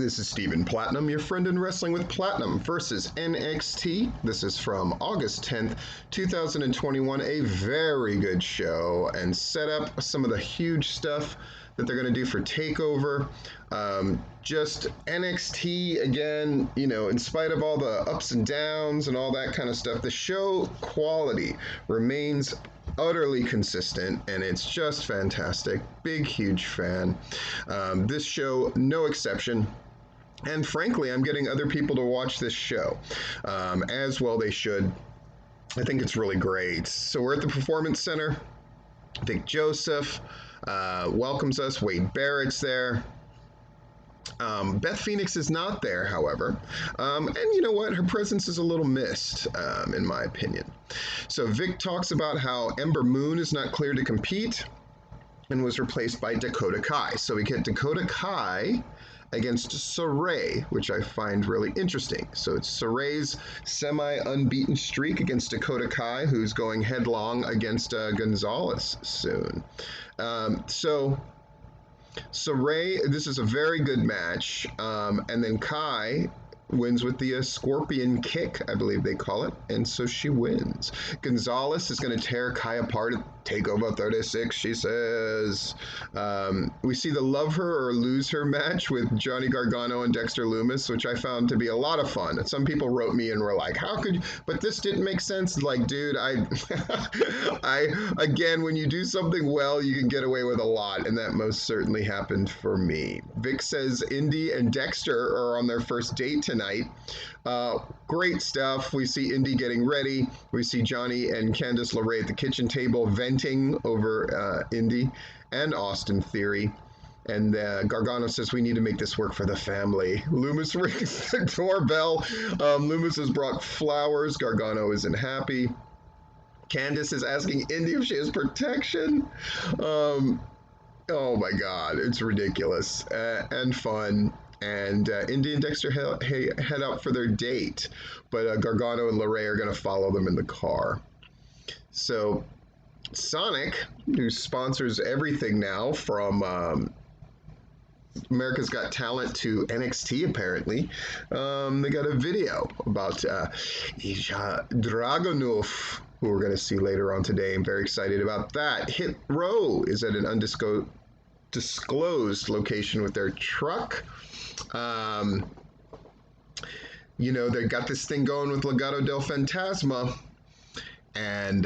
This is Steven Platinum, your friend in Wrestling with Platinum versus NXT. This is from August 10th, 2021. A very good show and set up some of the huge stuff that they're going to do for Takeover. Just NXT, again, you know, in spite of all the ups and downs and all that kind of stuff, the show quality remains utterly consistent, and it's just fantastic. Big, huge fan. This show, no exception. And frankly, I'm getting other people to watch this show, as well they should. I think it's really great. So we're at the Performance Center. Vic Joseph welcomes us. Wade Barrett's there. Beth Phoenix is not there, however. And you know what? Her presence is a little missed, in my opinion. So Vic talks about how Ember Moon is not cleared to compete and was replaced by Dakota Kai. So we get Dakota Kai against Sarray, which I find really interesting. So it's Sarray's semi-unbeaten streak against Dakota Kai, who's going headlong against Gonzalez soon. So Sarray, this is a very good match. And then Kai wins with the Scorpion Kick, I believe they call it, and so she wins. Gonzalez is going to tear Kai apart at Takeover 36, she says. We see the Love Her or Lose Her match with Johnny Gargano and Dexter Lumis, which I found to be a lot of fun. Some people wrote me and were like, how could you? But this didn't make sense. Like, dude, again, when you do something well, you can get away with a lot, and that most certainly happened for me. Vic says Indy and Dexter are on their first date tonight. Great stuff. We see Indy getting ready. We see Johnny and Candice LeRae at the kitchen table venting over Indy and Austin Theory. And Gargano says, we need to make this work for the family. Lumis rings the doorbell. Lumis has brought flowers. Gargano isn't happy. Candice is asking Indy if she has protection. Oh my God, it's ridiculous and fun. And Indy and Dexter head out for their date, but Gargano and LeRae are going to follow them in the car. So Sonic, who sponsors everything now from America's Got Talent to NXT, apparently, they got a video about Ilja Dragunov, who we're going to see later on today. I'm very excited about that. Hit Row is at an undisclosed location with their truck. You know, they got this thing going with Legado del Fantasma, and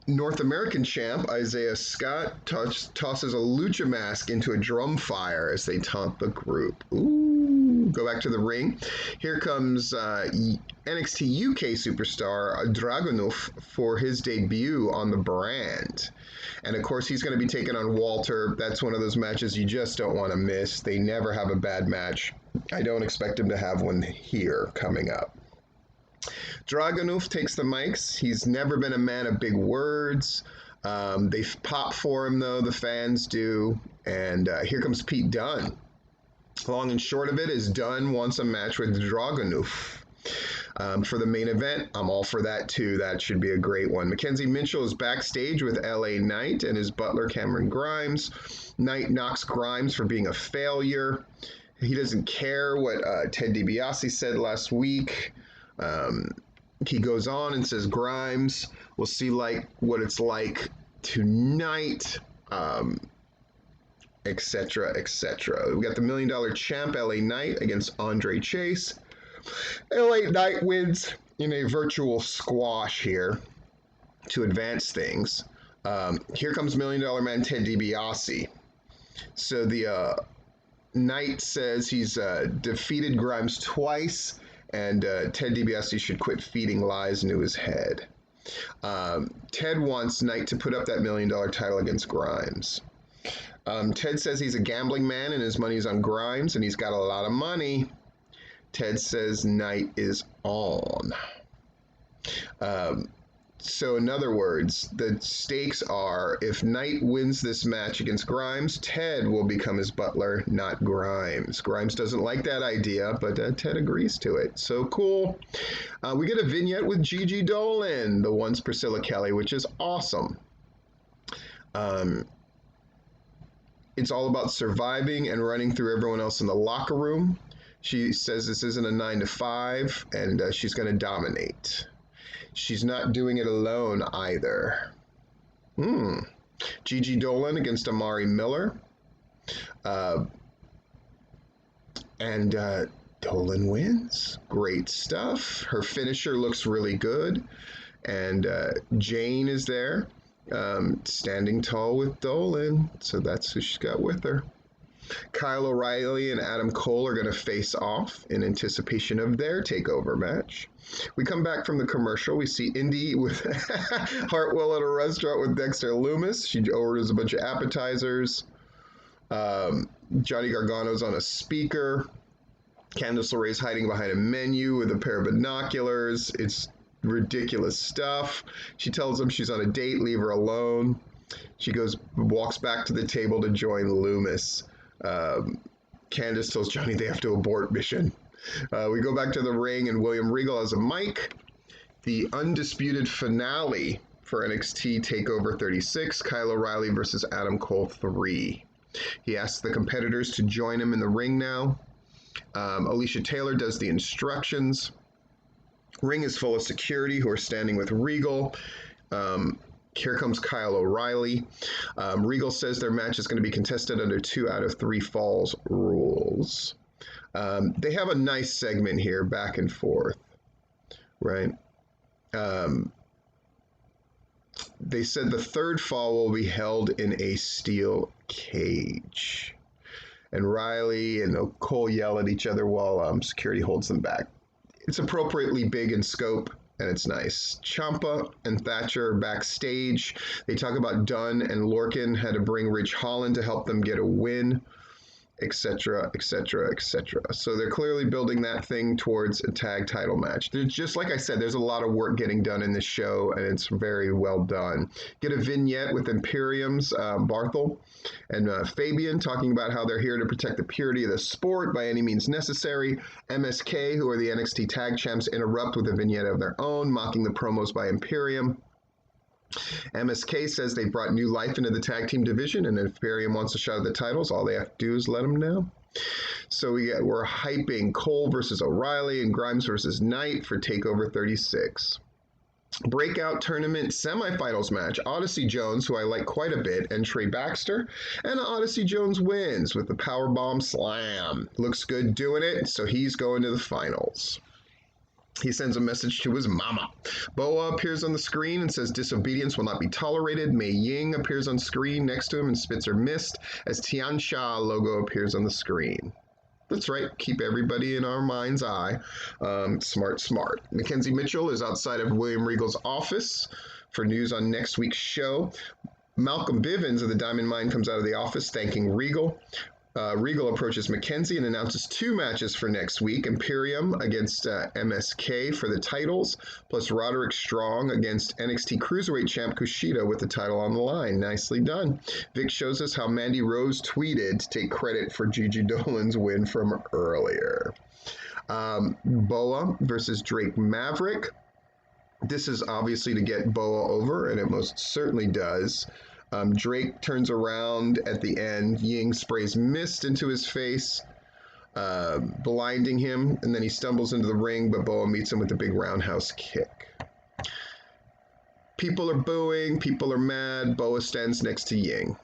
North American champ Isaiah Scott tosses a lucha mask into a drum fire as they taunt the group. Ooh, go back to the ring. Here comes NXT UK superstar Dragunov for his debut on the brand. And of course, he's going to be taking on Walter. That's one of those matches you just don't want to miss. They never have a bad match. I don't expect him to have one here coming up. Dragunov takes the mics. He's never been a man of big words. They pop for him, though. The fans do. And here comes Pete Dunne. Long and short of it is Dunne wants a match with Dragunov. For the main event, I'm all for that too. That should be a great one. Mackenzie Mitchell is backstage with LA Knight and his butler Cameron Grimes. Knight knocks Grimes for being a failure. He doesn't care what Ted DiBiase said last week. He goes on and says, Grimes, we'll see like what it's like tonight, etc., etc. We got the $1 Million Champ LA Knight against Andre Chase. LA Knight wins in a virtual squash here to advance things. Here comes $1 Million Man Ted DiBiase. So the Knight says he's defeated Grimes twice, and Ted DiBiase should quit feeding lies into his head. Ted wants Knight to put up that $1 Million title against Grimes. Ted says he's a gambling man and his money's on Grimes, and he's got a lot of money. Ted says Knight is on. So in other words, the stakes are if Knight wins this match against Grimes, Ted will become his butler, not Grimes. Grimes doesn't like that idea, but Ted agrees to it. So cool. We get a vignette with Gigi Dolan, the once Priscilla Kelly, which is awesome. It's all about surviving and running through everyone else in the locker room. She says this isn't a 9 to 5, and she's going to dominate. She's not doing it alone either. Gigi Dolan against Amari Miller. And Dolan wins. Great stuff. Her finisher looks really good. And Jane is there, standing tall with Dolan. So that's who she's got with her. Kyle O'Reilly and Adam Cole are going to face off in anticipation of their takeover match. We come back from the commercial. We see Indy with Hartwell at a restaurant with Dexter Loomis. She orders a bunch of appetizers. Johnny Gargano's on a speaker. Candice LeRae's hiding behind a menu with a pair of binoculars. It's ridiculous stuff. She tells him she's on a date, leave her alone. She walks back to the table to join Loomis. Candice tells Johnny they have to abort mission. We go back to the ring, and William Regal has a mic. The undisputed finale for NXT TakeOver 36, Kyle O'Reilly versus Adam Cole 3. He asks the competitors to join him in the ring now. Alicia Taylor does the instructions. Ring is full of security who are standing with Regal. Here comes Kyle O'Reilly. Regal says their match is going to be contested under 2 out of 3 falls rules. They have a nice segment here, back and forth, right? They said the third fall will be held in a steel cage. And Riley and Cole yell at each other while security holds them back. It's appropriately big in scope, and it's nice. Ciampa and Thatcher are backstage. They talk about Dunn and Lorcan had to bring Ridge Holland to help them get a win, etc., etc., etc. So they're clearly building that thing towards a tag title match. There's, just like I said, there's a lot of work getting done in this show, and it's very well done. Get a vignette with Imperium's Barthel and Fabian talking about how they're here to protect the purity of the sport by any means necessary. MSK, who are the NXT Tag Champs, interrupt with a vignette of their own, mocking the promos by Imperium. MSK says they brought new life into the tag team division, and if Imperium wants a shot at the titles, all they have to do is let them know. So we're hyping Cole versus O'Reilly and Grimes versus Knight for TakeOver 36. Breakout tournament semifinals match, Odyssey Jones, who I like quite a bit, and Trey Baxter, and Odyssey Jones wins with the powerbomb slam. Looks good doing it, so he's going to the finals. He sends a message to his mama. Boa appears on the screen and says disobedience will not be tolerated. Mei Ying appears on screen next to him and spits her mist as Tiansha logo appears on the screen. That's right, keep everybody in our mind's eye. Smart. Mackenzie Mitchell is outside of William Regal's office for news on next week's show. Malcolm Bivens of the Diamond Mine comes out of the office thanking Regal. Regal approaches Mackenzie and announces 2 matches for next week. Imperium against MSK for the titles, plus Roderick Strong against NXT Cruiserweight champ Kushida with the title on the line. Nicely done. Vic shows us how Mandy Rose tweeted to take credit for Gigi Dolan's win from earlier. Boa versus Drake Maverick. This is obviously to get Boa over, and it most certainly does. Drake turns around at the end. Ying sprays mist into his face, blinding him, and then he stumbles into the ring, but Boa meets him with a big roundhouse kick. People are booing, people are mad. Boa stands next to Ying.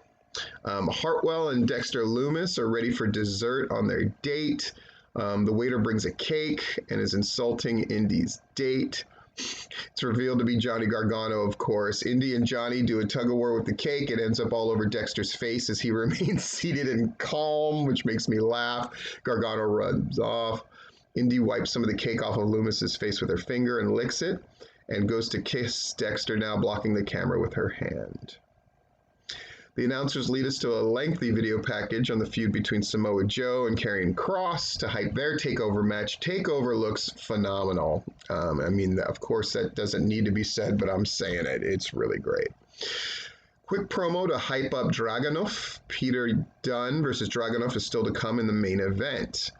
Hartwell and Dexter Loomis are ready for dessert on their date. The waiter brings a cake and is insulting Indy's date. It's revealed to be Johnny Gargano, of course. Indy and Johnny do a tug-of-war with the cake. It ends up all over Dexter's face as he remains seated and calm, which makes me laugh. Gargano runs off. Indy wipes some of the cake off of Loomis's face with her finger and licks it, and goes to kiss Dexter, now blocking the camera with her hand. The announcers lead us to a lengthy video package on the feud between Samoa Joe and Karrion Kross to hype their TakeOver match. TakeOver looks phenomenal. I mean, of course, that doesn't need to be said, but I'm saying it. It's really great. Quick promo to hype up Dragunov. Peter Dunne versus Dragunov is still to come in the main event.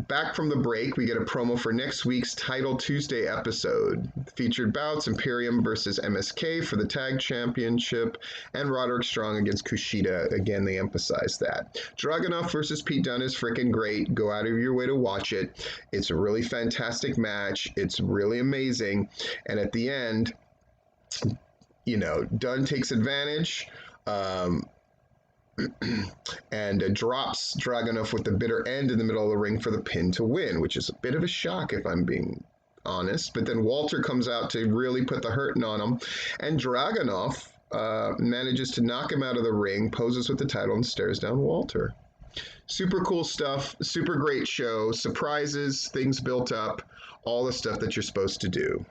Back from the break, we get a promo for next week's Title Tuesday episode. Featured bouts: Imperium versus MSK for the Tag Championship, and Roderick Strong against Kushida. Again, they emphasize that. Dragunov versus Pete Dunne is freaking great. Go out of your way to watch it. It's a really fantastic match. It's really amazing. And at the end, Dunne takes advantage. And drops Dragunov with the bitter end in the middle of the ring for the pin to win, which is a bit of a shock if I'm being honest. But then Walter comes out to really put the hurting on him, and Dragunov manages to knock him out of the ring, poses with the title, and stares down Walter. Super cool stuff, super great show, surprises, things built up, all the stuff that you're supposed to do.